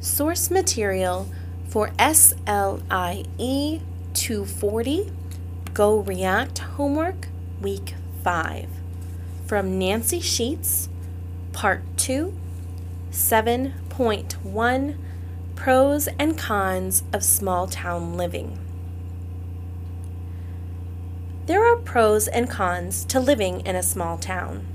Source material for SLIE 240 Go React Homework Week 5 from Nanci Scheetz, Part 2, 7.1 Pros and Cons of Small Town Living. There are pros and cons to living in a small town.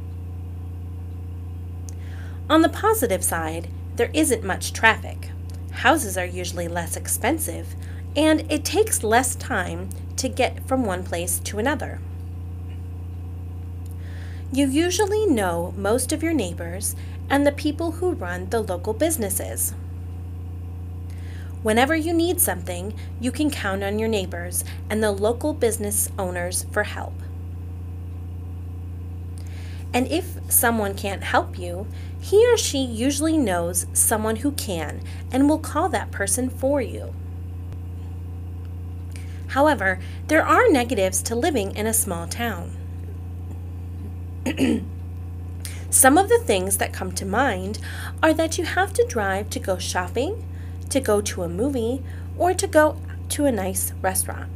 On the positive side, there isn't much traffic. Houses are usually less expensive, and it takes less time to get from one place to another. You usually know most of your neighbors and the people who run the local businesses. Whenever you need something, you can count on your neighbors and the local business owners for help. And if someone can't help you, he or she usually knows someone who can and will call that person for you. However, there are negatives to living in a small town. Some of the things that come to mind are that you have to drive to go shopping, to go to a movie, or to go to a nice restaurant.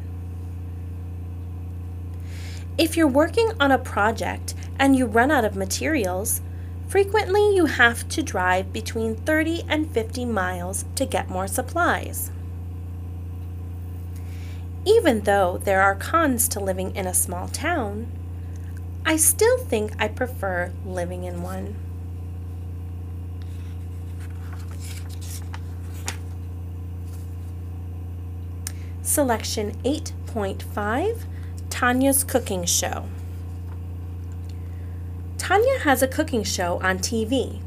If you're working on a project and you run out of materials, frequently you have to drive between 30 and 50 miles to get more supplies. Even though there are cons to living in a small town, I still think I prefer living in one. Selection 8.5, Tanya's Cooking Show. Tanya has a cooking show on TV,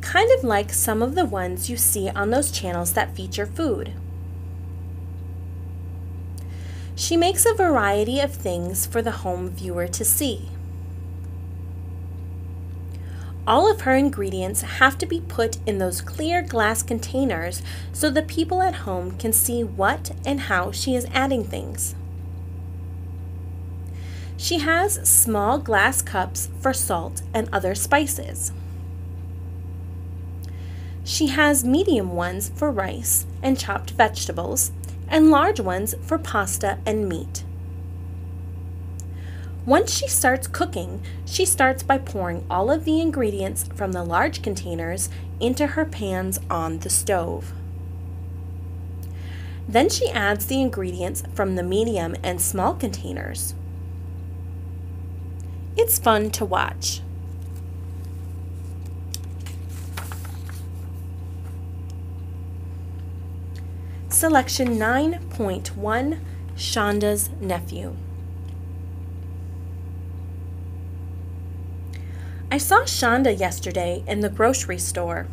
kind of like some of the ones you see on those channels that feature food. She makes a variety of things for the home viewer to see. All of her ingredients have to be put in those clear glass containers so the people at home can see what and how she is adding things. She has small glass cups for salt and other spices. She has medium ones for rice and chopped vegetables, and large ones for pasta and meat. Once she starts cooking, she starts by pouring all of the ingredients from the large containers into her pans on the stove. Then she adds the ingredients from the medium and small containers. It's fun to watch. Selection 9.1, Shonda's Nephew. I saw Shonda yesterday in the grocery store.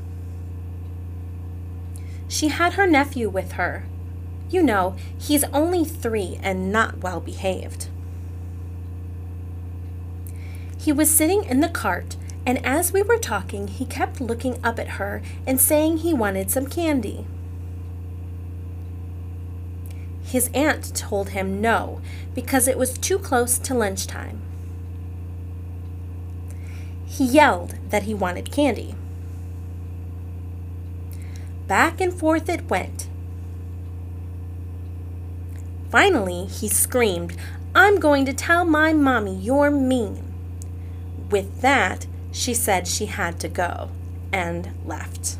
She had her nephew with her. You know, he's only 3 and not well behaved. He was sitting in the cart, and as we were talking, he kept looking up at her and saying he wanted some candy. His aunt told him no, because it was too close to lunchtime. He yelled that he wanted candy. Back and forth it went. Finally, he screamed, "I'm going to tell my mommy you're mean." With that, she said she had to go and left.